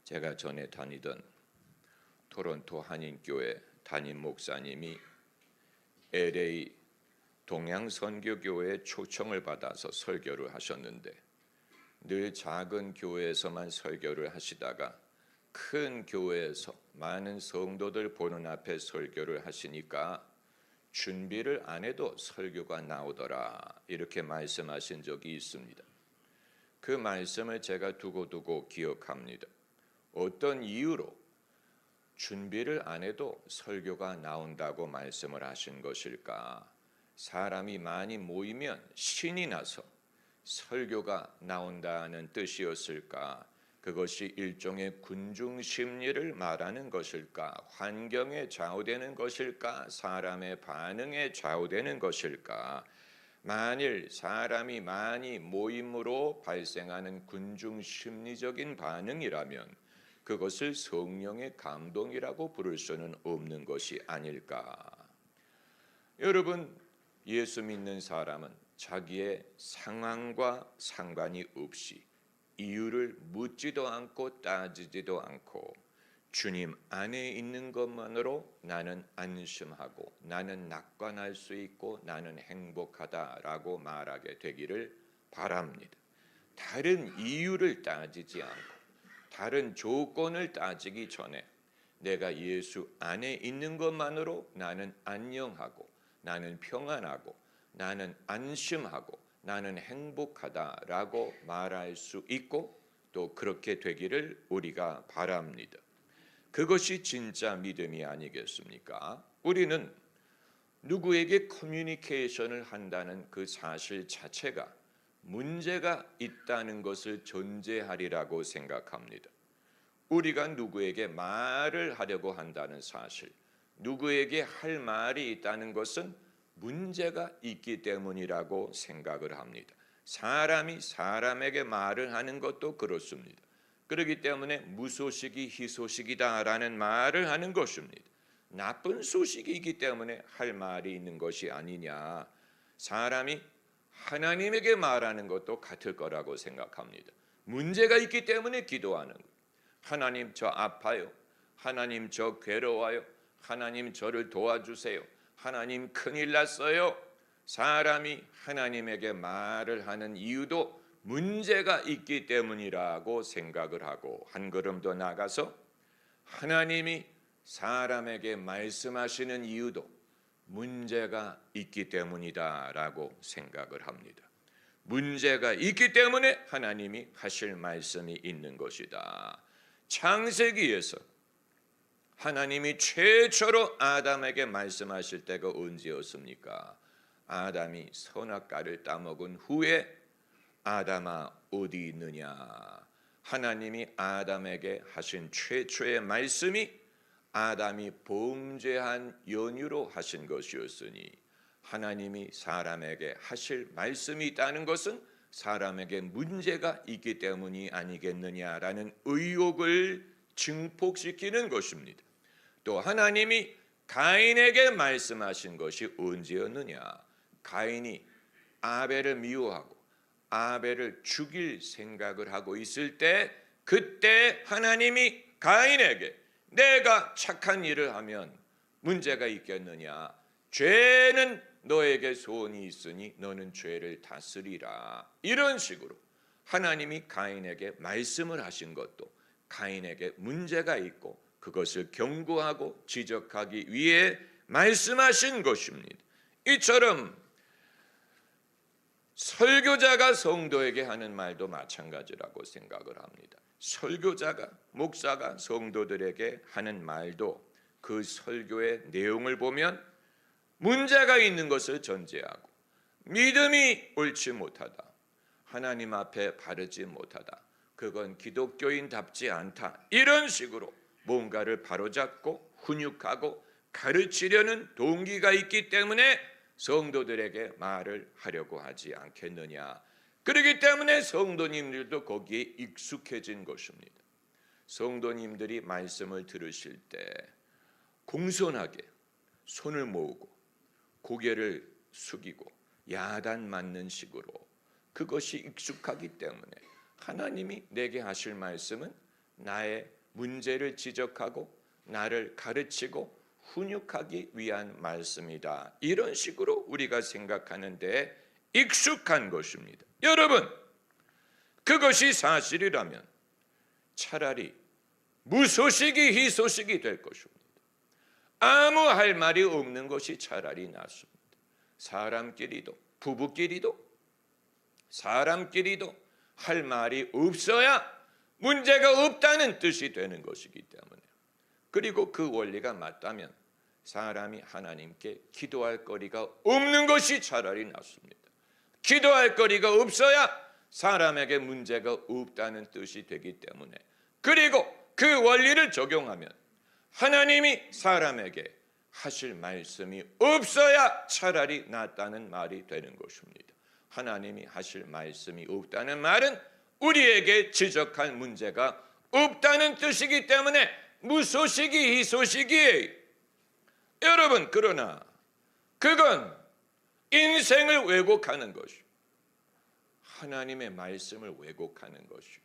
제가 전에 다니던 토론토 한인교회 담임 목사님이 LA 동양선교교회에 초청을 받아서 설교를 하셨는데 늘 작은 교회에서만 설교를 하시다가 큰 교회에서 많은 성도들 보는 앞에 설교를 하시니까 준비를 안 해도 설교가 나오더라, 이렇게 말씀하신 적이 있습니다. 그 말씀을 제가 두고두고 기억합니다. 어떤 이유로 준비를 안 해도 설교가 나온다고 말씀을 하신 것일까? 사람이 많이 모이면 신이 나서 설교가 나온다는 뜻이었을까? 그것이 일종의 군중 심리를 말하는 것일까? 환경에 좌우되는 것일까? 사람의 반응에 좌우되는 것일까? 만일 사람이 많이 모임으로 발생하는 군중 심리적인 반응이라면 그것을 성령의 감동이라고 부를 수는 없는 것이 아닐까? 여러분, 예수 믿는 사람은 자기의 상황과 상관이 없이 이유를 묻지도 않고 따지지도 않고 주님 안에 있는 것만으로 나는 안심하고 나는 낙관할 수 있고 나는 행복하다라고 말하게 되기를 바랍니다. 다른 이유를 따지지 않고 다른 조건을 따지기 전에 내가 예수 안에 있는 것만으로 나는 안녕하고 나는 평안하고 나는 안심하고 나는 행복하다라고 말할 수 있고 또 그렇게 되기를 우리가 바랍니다. 그것이 진짜 믿음이 아니겠습니까? 우리는 누구에게 커뮤니케이션을 한다는 그 사실 자체가 문제가 있다는 것을 전제하리라고 생각합니다. 우리가 누구에게 말을 하려고 한다는 사실, 누구에게 할 말이 있다는 것은 문제가 있기 때문이라고 생각을 합니다. 사람이 사람에게 말을 하는 것도 그렇습니다. 그렇기 때문에 무소식이 희소식이다라는 말을 하는 것입니다. 나쁜 소식이기 때문에 할 말이 있는 것이 아니냐. 사람이 하나님에게 말하는 것도 같을 거라고 생각합니다. 문제가 있기 때문에 기도하는 것. 하나님 저 아파요. 하나님 저 괴로워요. 하나님 저를 도와주세요. 하나님 큰일 났어요. 사람이 하나님에게 말을 하는 이유도 문제가 있기 때문이라고 생각을 하고 한 걸음 더 나가서 하나님이 사람에게 말씀하시는 이유도 문제가 있기 때문이다라고 생각을 합니다. 문제가 있기 때문에 하나님이 하실 말씀이 있는 것이다. 창세기에서 하나님이 최초로 아담에게 말씀하실 때가 언제였습니까? 아담이 선악과를 따먹은 후에 아담아 어디 있느냐? 하나님이 아담에게 하신 최초의 말씀이 아담이 범죄한 연유로 하신 것이었으니 하나님이 사람에게 하실 말씀이 있다는 것은 사람에게 문제가 있기 때문이 아니겠느냐라는 의혹을 증폭시키는 것입니다. 또 하나님이 가인에게 말씀하신 것이 언제였느냐? 가인이 아벨을 미워하고 아벨을 죽일 생각을 하고 있을 때 그때 하나님이 가인에게 내가 착한 일을 하면 문제가 있겠느냐? 죄는 너에게 소원이 있으니 너는 죄를 다스리라. 이런 식으로 하나님이 가인에게 말씀을 하신 것도 가인에게 문제가 있고 그것을 경고하고 지적하기 위해 말씀하신 것입니다. 이처럼 설교자가 성도에게 하는 말도 마찬가지라고 생각을 합니다. 설교자가, 목사가 성도들에게 하는 말도 그 설교의 내용을 보면 문제가 있는 것을 전제하고 믿음이 옳지 못하다, 하나님 앞에 바르지 못하다, 그건 기독교인답지 않다, 이런 식으로 뭔가를 바로잡고 훈육하고 가르치려는 동기가 있기 때문에 성도들에게 말을 하려고 하지 않겠느냐. 그렇기 때문에 성도님들도 거기에 익숙해진 것입니다. 성도님들이 말씀을 들으실 때 공손하게 손을 모으고 고개를 숙이고 야단 맞는 식으로 그것이 익숙하기 때문에 하나님이 내게 하실 말씀은 나의 문제를 지적하고 나를 가르치고 훈육하기 위한 말씀이다. 이런 식으로 우리가 생각하는데 익숙한 것입니다. 여러분, 그것이 사실이라면 차라리 무소식이 희소식이 될 것입니다. 아무 할 말이 없는 것이 차라리 낫습니다. 사람끼리도, 부부끼리도, 사람끼리도 할 말이 없어야 문제가 없다는 뜻이 되는 것이기 때문에, 그리고 그 원리가 맞다면 사람이 하나님께 기도할 거리가 없는 것이 차라리 낫습니다. 기도할 거리가 없어야 사람에게 문제가 없다는 뜻이 되기 때문에, 그리고 그 원리를 적용하면 하나님이 사람에게 하실 말씀이 없어야 차라리 낫다는 말이 되는 것입니다. 하나님이 하실 말씀이 없다는 말은 우리에게 지적할 문제가 없다는 뜻이기 때문에 무소식이 희소식이에요. 여러분, 그러나 그건 인생을 왜곡하는 것이요, 하나님의 말씀을 왜곡하는 것이요,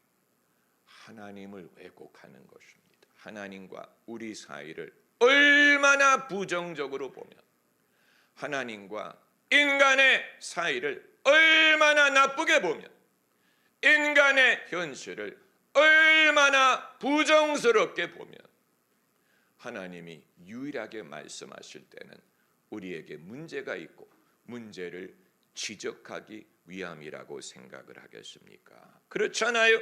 하나님을 왜곡하는 것입니다. 하나님과 우리 사이를 얼마나 부정적으로 보면, 하나님과 인간의 사이를 얼마나 나쁘게 보면, 인간의 현실을 얼마나 부정스럽게 보면, 하나님이 유일하게 말씀하실 때는 우리에게 문제가 있고 문제를 지적하기 위함이라고 생각을 하겠습니까? 그렇잖아요.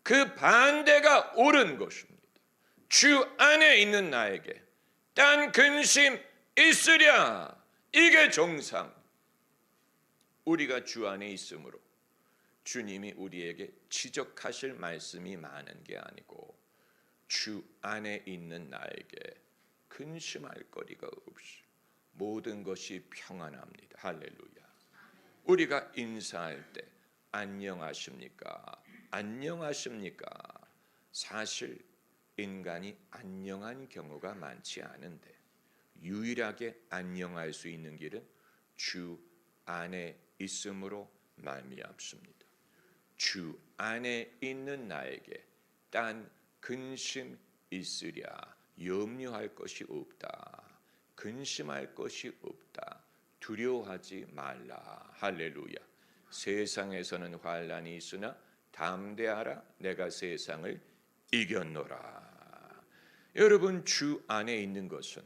그 반대가 옳은 것입니다. 주 안에 있는 나에게 딴 근심 있으랴, 이게 정상. 우리가 주 안에 있으므로 주님이 우리에게 지적하실 말씀이 많은 게 아니고, 주 안에 있는 나에게 근심할 거리가 없이 모든 것이 평안합니다. 할렐루야. 우리가 인사할 때 안녕하십니까? 안녕하십니까? 사실 인간이 안녕한 경우가 많지 않은데, 유일하게 안녕할 수 있는 길은 주 안에 있음으로 말미암습니다. 주 안에 있는 나에게 딴 근심 있으랴, 염려할 것이 없다, 근심할 것이 없다, 두려워하지 말라. 할렐루야. 세상에서는 환난이 있으나 담대하라, 내가 세상을 이겼노라. 여러분, 주 안에 있는 것은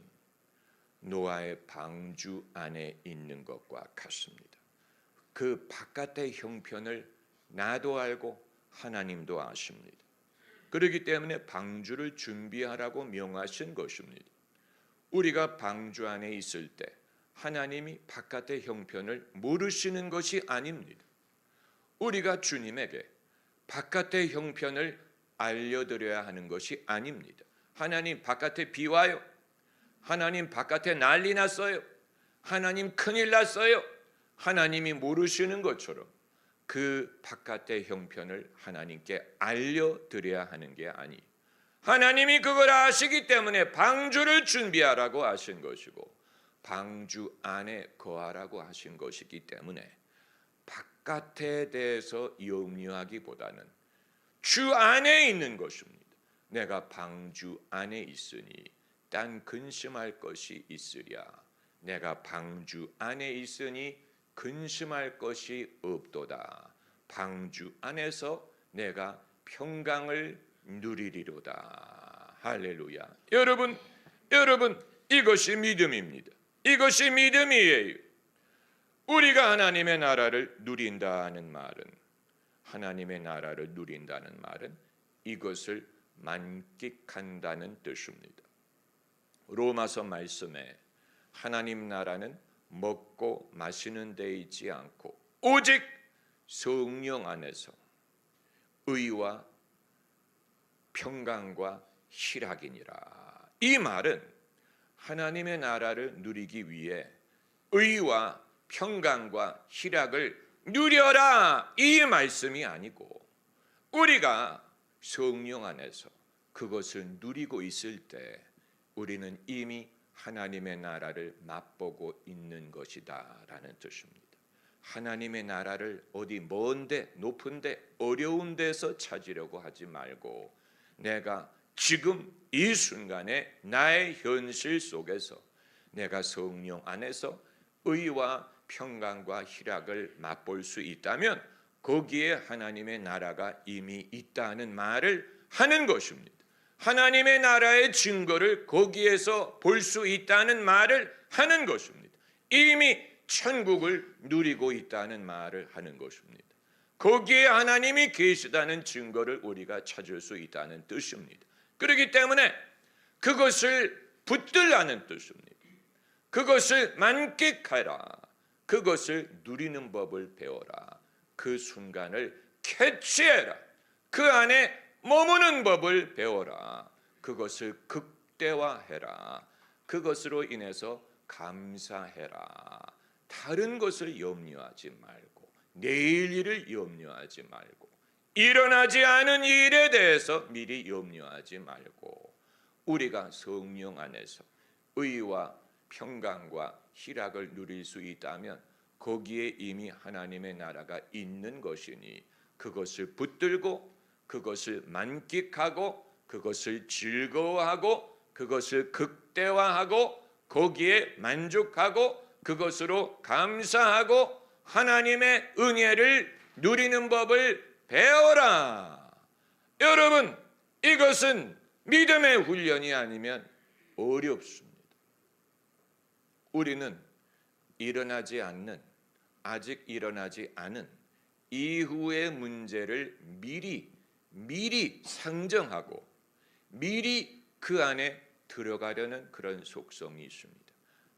노아의 방주 안에 있는 것과 같습니다. 그 바깥의 형편을 나도 알고 하나님도 아십니다. 그렇기 때문에 방주를 준비하라고 명하신 것입니다. 우리가 방주 안에 있을 때 하나님이 바깥의 형편을 모르시는 것이 아닙니다. 우리가 주님에게 바깥의 형편을 알려드려야 하는 것이 아닙니다. 하나님, 바깥에 비 와요. 하나님, 바깥에 난리 났어요. 하나님, 큰일 났어요. 하나님이 모르시는 것처럼 그 바깥의 형편을 하나님께 알려드려야 하는 게 아니, 하나님이 그걸 아시기 때문에 방주를 준비하라고 하신 것이고 방주 안에 거하라고 하신 것이기 때문에 바깥에 대해서 염려하기보다는 주 안에 있는 것입니다. 내가 방주 안에 있으니 딴 근심할 것이 있으랴. 내가 방주 안에 있으니 근심할 것이 없도다. 방주 안에서 내가 평강을 누리리로다. 할렐루야. 여러분, 이것이 믿음입니다. 이것이 믿음이에요. 우리가 하나님의 나라를 누린다는 말은, 하나님의 나라를 누린다는 말은 이것을 만끽한다는 뜻입니다. 로마서 말씀에 하나님 나라는 먹고 마시는 데 있지 않고 오직 성령 안에서 의와 평강과 희락이니라. 이 말은 하나님의 나라를 누리기 위해 의와 평강과 희락을 누려라, 이 말씀이 아니고, 우리가 성령 안에서 그것을 누리고 있을 때 우리는 이미 하나님의 나라를 맛보고 있는 것이다 라는 뜻입니다. 하나님의 나라를 어디 먼데 높은데 어려운 데서 찾으려고 하지 말고 내가 지금 이 순간에 나의 현실 속에서 내가 성령 안에서 의와 평강과 희락을 맛볼 수 있다면 거기에 하나님의 나라가 이미 있다는 말을 하는 것입니다. 하나님의 나라의 증거를 거기에서 볼 수 있다는 말을 하는 것입니다. 이미 천국을 누리고 있다는 말을 하는 것입니다. 거기에 하나님이 계시다는 증거를 우리가 찾을 수 있다는 뜻입니다. 그렇기 때문에 그것을 붙들라는 뜻입니다. 그것을 만끽하라. 그것을 누리는 법을 배워라. 그 순간을 캐치해라. 그 안에 머무는 법을 배워라. 그것을 극대화해라. 그것으로 인해서 감사해라. 다른 것을 염려하지 말고 내일 일을 염려하지 말고 일어나지 않은 일에 대해서 미리 염려하지 말고 우리가 성령 안에서 의와 평강과 희락을 누릴 수 있다면 거기에 이미 하나님의 나라가 있는 것이니 그것을 붙들고 그것을 만끽하고 그것을 즐거워하고 그것을 극대화하고 거기에 만족하고 그것으로 감사하고 하나님의 은혜를 누리는 법을 배워라. 여러분, 이것은 믿음의 훈련이 아니면 어렵습니다. 우리는 일어나지 않는, 아직 일어나지 않은 이후의 문제를 미리 상정하고 미리 그 안에 들어가려는 그런 속성이 있습니다.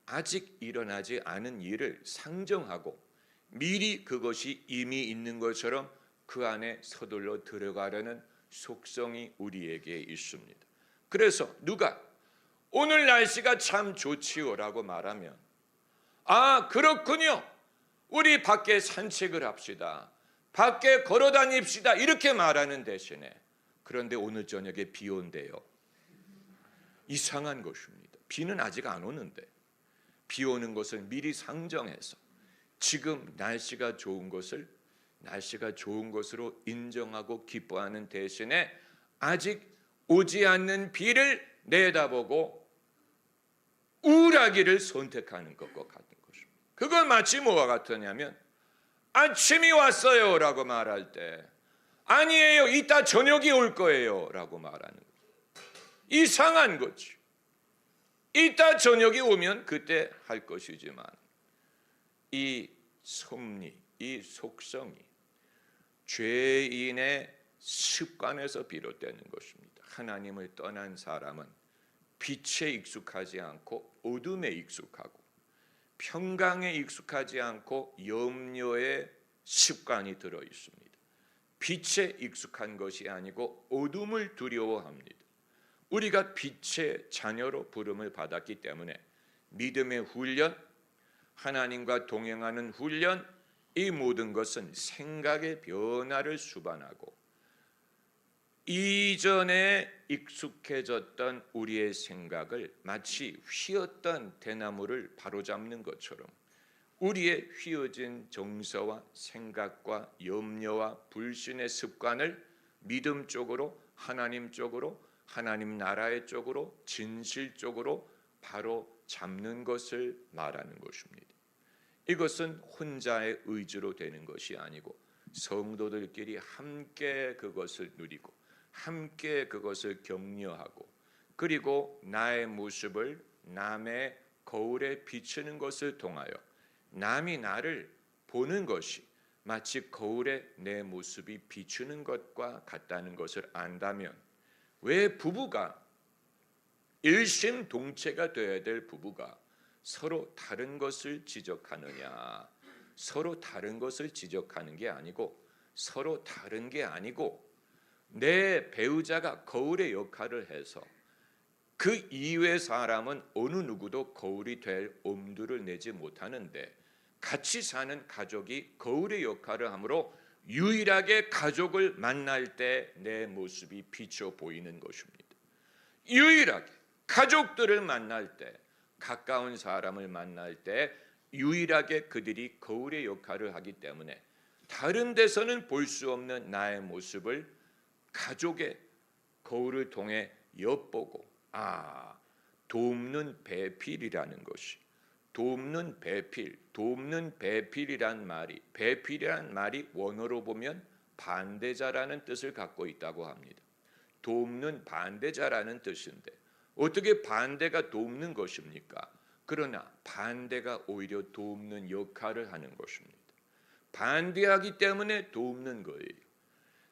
아직 일어나지 않은 일을 상정하고 미리 그것이 이미 있는 것처럼 그 안에 서둘러 들어가려는 속성이 우리에게 있습니다. 그래서 누가 오늘 날씨가 참 좋지요라고 말하면 아 그렇군요. 우리 밖에 산책을 합시다. 밖에 걸어 다닙시다. 이렇게 말하는 대신에 그런데 오늘 저녁에 비 온대요. 이상한 것입니다. 비는 아직 안 오는데 비 오는 것을 미리 상정해서 지금 날씨가 좋은 것을 날씨가 좋은 것으로 인정하고 기뻐하는 대신에 아직 오지 않는 비를 내다보고 우울하기를 선택하는 것과 같은 것입니다. 그건 마치 뭐와 같으냐면 아침이 왔어요 라고 말할 때 아니에요 이따 저녁이 올 거예요 라고 말하는 거예요. 이상한 거지. 이따 저녁이 오면 그때 할 것이지만 이 섭리, 이 속성이 죄인의 습관에서 비롯되는 것입니다. 하나님을 떠난 사람은 빛에 익숙하지 않고 어둠에 익숙하고 평강에 익숙하지 않고 염려의 습관이 들어 있습니다. 빛에 익숙한 것이 아니고 어둠을 두려워합니다. 우리가 빛의 자녀로 부름을 받았기 때문에 믿음의 훈련, 하나님과 동행하는 훈련, 이 모든 것은 생각의 변화를 수반하고 이전에 익숙해졌던 우리의 생각을 마치 휘었던 대나무를 바로잡는 것처럼 우리의 휘어진 정서와 생각과 염려와 불신의 습관을 믿음 쪽으로 하나님 쪽으로 하나님 나라의 쪽으로 진실 쪽으로 바로 잡는 것을 말하는 것입니다. 이것은 혼자의 의지로 되는 것이 아니고 성도들끼리 함께 그것을 누리고 함께 그것을 격려하고 그리고 나의 모습을 남의 거울에 비추는 것을 통하여 남이 나를 보는 것이 마치 거울에 내 모습이 비추는 것과 같다는 것을 안다면 왜 부부가 일심동체가 되어야 될 부부가 서로 다른 것을 지적하느냐? 서로 다른 것을 지적하는 게 아니고 서로 다른 게 아니고 내 배우자가 거울의 역할을 해서 그 이외 사람은 어느 누구도 거울이 될 엄두를 내지 못하는데 같이 사는 가족이 거울의 역할을 하므로 유일하게 가족을 만날 때 내 모습이 비쳐 보이는 것입니다. 유일하게 가족들을 만날 때 가까운 사람을 만날 때 유일하게 그들이 거울의 역할을 하기 때문에 다른 데서는 볼 수 없는 나의 모습을 가족의 거울을 통해 엿보고 돕는 배필이라는 것이 돕는 배필이란 말이 원어로 보면 반대자라는 뜻을 갖고 있다고 합니다. 돕는 반대자라는 뜻인데 어떻게 반대가 돕는 것입니까? 그러나 반대가 오히려 돕는 역할을 하는 것입니다. 반대하기 때문에 돕는 거예요.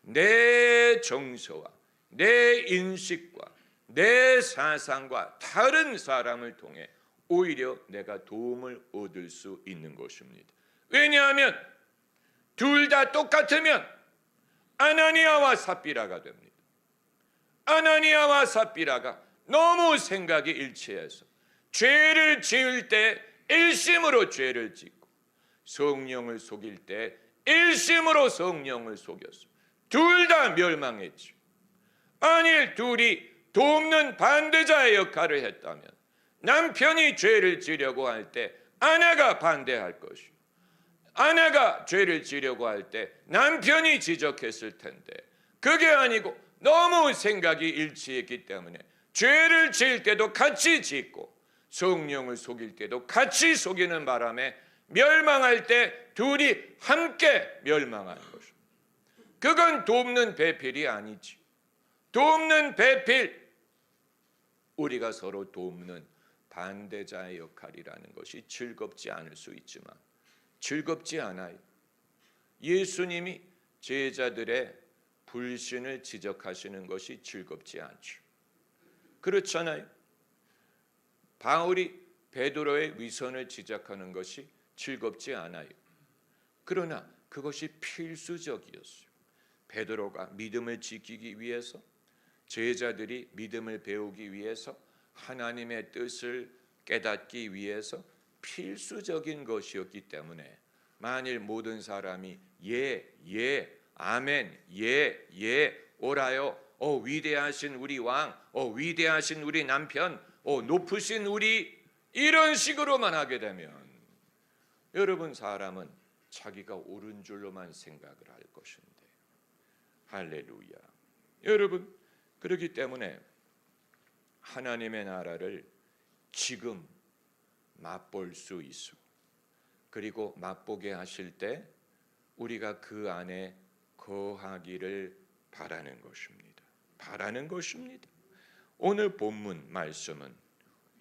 내 정서와 내 인식과 내 사상과 다른 사람을 통해 오히려 내가 도움을 얻을 수 있는 것입니다. 왜냐하면 둘 다 똑같으면 아나니아와 삽비라가 됩니다. 아나니아와 삽비라가 너무 생각이 일치해서 죄를 지을 때 일심으로 죄를 짓고 성령을 속일 때 일심으로 성령을 속였어. 둘 다 멸망했죠. 만일 둘이 돕는 반대자의 역할을 했다면 남편이 죄를 지려고 할 때 아내가 반대할 것이고 아내가 죄를 지려고 할 때 남편이 지적했을 텐데 그게 아니고 너무 생각이 일치했기 때문에 죄를 지을 때도 같이 짓고 성령을 속일 때도 같이 속이는 바람에 멸망할 때 둘이 함께 멸망하는 것입니다. 그건 돕는 배필이 아니지. 돕는 배필, 우리가 서로 돕는 반대자의 역할이라는 것이 즐겁지 않을 수 있지만 즐겁지 않아요. 예수님이 제자들의 불신을 지적하시는 것이 즐겁지 않죠. 그렇잖아요. 바울이 베드로의 위선을 지적하는 것이 즐겁지 않아요. 그러나 그것이 필수적이었어요. 베드로가 믿음을 지키기 위해서, 제자들이 믿음을 배우기 위해서, 하나님의 뜻을 깨닫기 위해서 필수적인 것이었기 때문에 만일 모든 사람이 예, 아멘, 예, 오라요, 위대하신 우리 왕, 위대하신 우리 남편, 높으신 우리, 이런 식으로만 하게 되면 여러분 사람은 자기가 옳은 줄로만 생각을 할 것인데 할렐루야. 여러분 그렇기 때문에 하나님의 나라를 지금 맛볼 수 있어. 그리고 맛보게 하실 때 우리가 그 안에 거하기를 바라는 것입니다. 오늘 본문 말씀은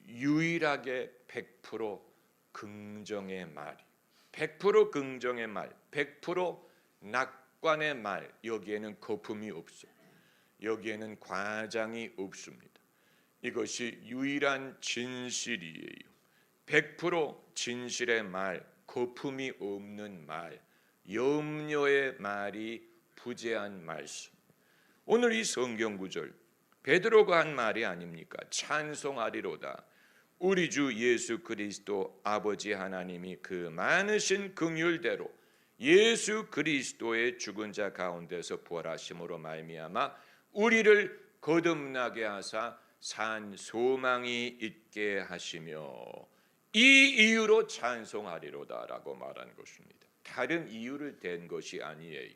유일하게 100% 긍정의 말, 100% 긍정의 말, 100% 낙관의 말, 여기에는 거품이 없어. 여기에는 과장이 없습니다. 이것이 유일한 진실이에요. 100% 진실의 말, 거품이 없는 말, 염려의 말이 부재한 말씀. 오늘 이 성경 구절 베드로가 한 말이 아닙니까? 찬송하리로다. 우리 주 예수 그리스도 아버지 하나님이 그 많으신 긍휼대로 예수 그리스도의 죽은 자 가운데서 부활하심으로 말미암아 우리를 거듭나게 하사 산 소망이 있게 하시며 이 이유로 찬송하리로다라고 말한 것입니다. 다른 이유를 댄 것이 아니에요.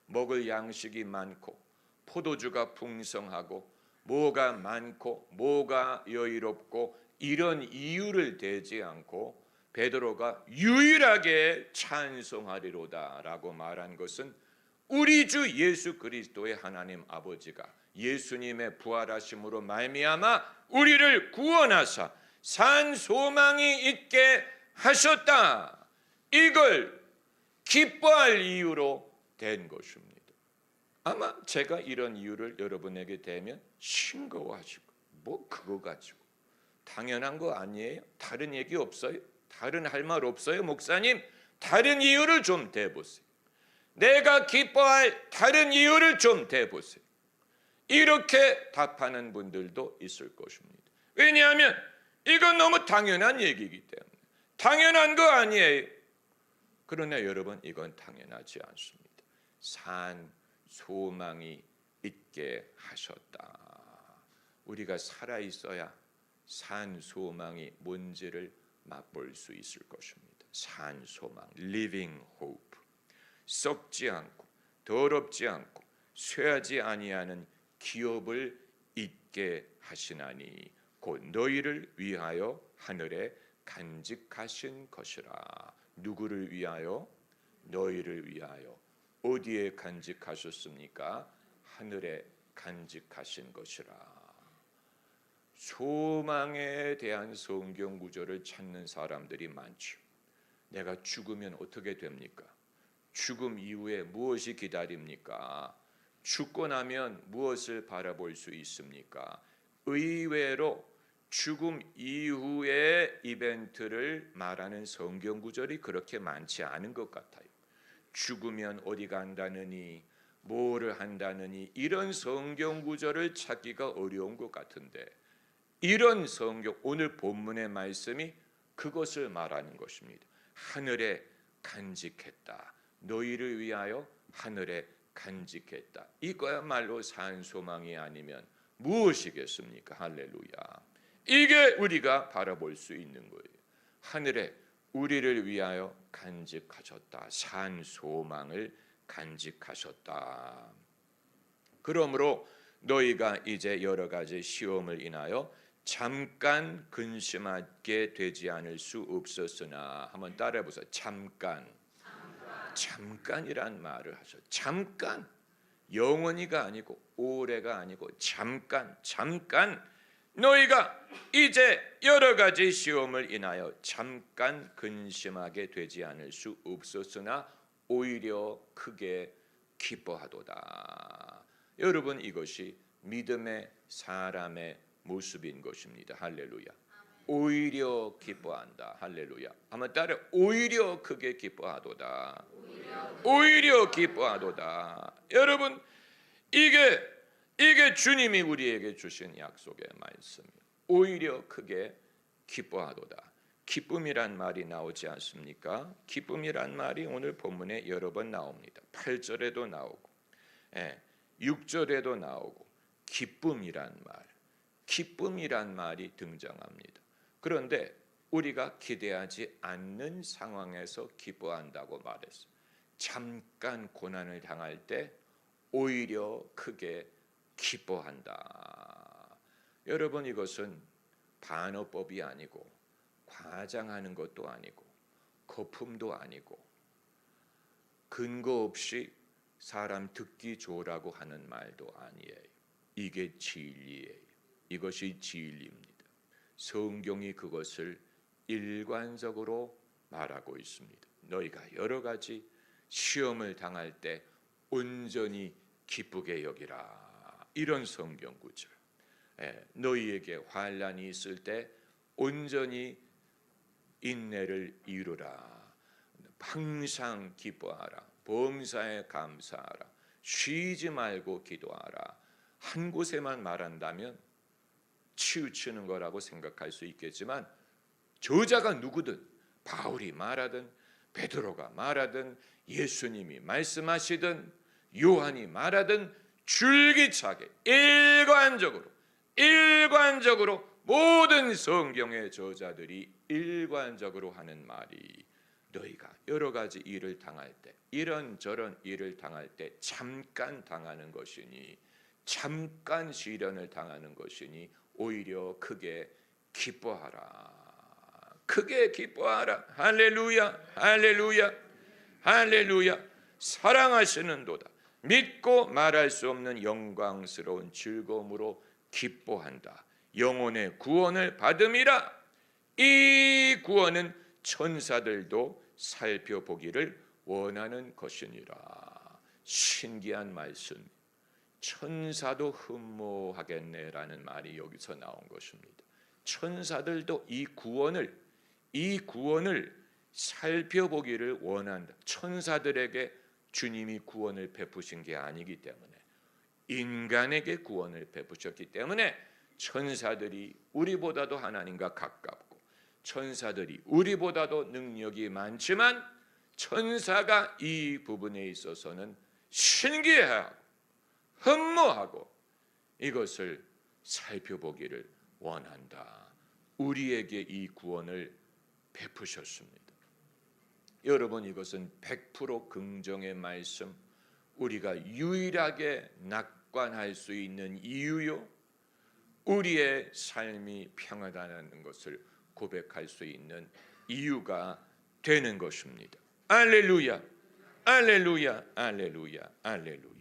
먹을 양식이 많고 포도주가 풍성하고 뭐가 많고 뭐가 여유롭고 이런 이유를 대지 않고 베드로가 유일하게 찬송하리로다라고 말한 것은 우리 주 예수 그리스도의 하나님 아버지가 예수님의 부활하심으로 말미암아 우리를 구원하사 산 소망이 있게 하셨다. 이걸 기뻐할 이유로 된 것입니다. 아마 제가 이런 이유를 여러분에게 대면 싱거워하시고 뭐 그거 가지고 당연한 거 아니에요? 다른 얘기 없어요? 다른 할 말 없어요? 목사님 다른 이유를 좀 대보세요. 내가 기뻐할 다른 이유를 좀 대보세요. 이렇게 답하는 분들도 있을 것입니다. 왜냐하면 이건 너무 당연한 얘기이기 때문에. 당연한 거 아니에요. 그러나 여러분 이건 당연하지 않습니다. 산 소망이 있게 하셨다. 우리가 살아 있어야 산 소망이 뭔지를 맛볼 수 있을 것입니다. 산 소망, living hope. 썩지 않고 더럽지 않고 쇠하지 아니하는 기업을 잊게 하시나니 곧 너희를 위하여 하늘에 간직하신 것이라. 누구를 위하여? 너희를 위하여. 어디에 간직하셨습니까? 하늘에 간직하신 것이라. 소망에 대한 성경 구절을 찾는 사람들이 많죠. 내가 죽으면 어떻게 됩니까? 죽음 이후에 무엇이 기다립니까? 죽고 나면 무엇을 바라볼 수 있습니까? 의외로 죽음 이후의 이벤트를 말하는 성경 구절이 그렇게 많지 않은 것 같아요. 죽으면 어디 간다느니, 뭐를 한다느니, 이런 성경 구절을 찾기가 어려운 것 같은데, 이런 성경, 오늘 본문의 말씀이 그것을 말하는 것입니다. 하늘에 간직했다. 너희를 위하여 하늘에 간직했다. 이거야말로 산 소망이 아니면 무엇이겠습니까? 할렐루야. 이게 우리가 바라볼 수 있는 거예요. 하늘에 우리를 위하여 간직하셨다. 산 소망을 간직하셨다. 그러므로 너희가 이제 여러 가지 시험을 인하여 잠깐 근심하게 되지 않을 수 없었으나, 한번 따라해 보세요. 잠깐이란 말을 하셔. 잠깐, 영원히가 아니고 오래가 아니고 잠깐 너희가 이제 여러 가지 시험을 인하여 잠깐 근심하게 되지 않을 수 없었으나 오히려 크게 기뻐하도다. 여러분, 이것이 믿음의 사람의 모습인 것입니다. 할렐루야. 오히려 기뻐한다. 할렐루야. 한번 따라, 오히려 크게 기뻐하도다. 오히려 기뻐하도다. 여러분, 이게 주님이 우리에게 주신 약속의 말씀이에요. 오히려 크게 기뻐하도다. 기쁨이란 말이 나오지 않습니까? 기쁨이란 말이 오늘 본문에 여러 번 나옵니다. 8절에도 나오고 6절에도 나오고 기쁨이란 말이 등장합니다. 그런데 우리가 기대하지 않는 상황에서 기뻐한다고 말했어요. 잠깐 고난을 당할 때 오히려 크게 기뻐한다. 여러분, 이것은 반어법이 아니고 과장하는 것도 아니고 거품도 아니고 근거 없이 사람 듣기 좋으라고 하는 말도 아니에요. 이게 진리예요. 이것이 진리입니다. 성경이 그것을 일관적으로 말하고 있습니다. 너희가 여러 가지 시험을 당할 때 온전히 기쁘게 여기라. 이런 성경 구절. 너희에게 환난이 있을 때 온전히 인내를 이루라. 항상 기뻐하라. 범사에 감사하라. 쉬지 말고 기도하라. 한 곳에만 말한다면 치우치는 거라고 생각할 수 있겠지만, 저자가 누구든, 바울이 말하든 베드로가 말하든 예수님이 말씀하시든 요한이 말하든 줄기차게 일관적으로 모든 성경의 저자들이 일관적으로 하는 말이, 너희가 여러 가지 일을 당할 때, 이런저런 일을 당할 때 잠깐 당하는 것이니, 잠깐 시련을 당하는 것이니 오히려 크게 기뻐하라. 크게 기뻐하라. 할렐루야. 할렐루야. 할렐루야. 사랑하시는도다. 믿고 말할 수 없는 영광스러운 즐거움으로 기뻐한다. 영혼의 구원을 받음이라. 이 구원은 천사들도 살펴보기를 원하는 것이니라. 신기한 말씀. 천사도 흠모하겠네라는 말이 여기서 나온 것입니다. 천사들도 이 구원을 살펴보기를 원한다. 천사들에게 주님이 구원을 베푸신 게 아니기 때문에, 인간에게 구원을 베푸셨기 때문에 천사들이 우리보다도 하나님과 가깝고, 천사들이 우리보다도 능력이 많지만 천사가 이 부분에 있어서는 신기해하고 흠모하고 이것을 살펴보기를 원한다. 우리에게 이 구원을 베푸셨습니다. 여러분, 이것은 100% 긍정의 말씀, 우리가 유일하게 낙관할 수 있는 이유요, 우리의 삶이 평안하다는 것을 고백할 수 있는 이유가 되는 것입니다. 할렐루야, 할렐루야, 할렐루야, 할렐루야.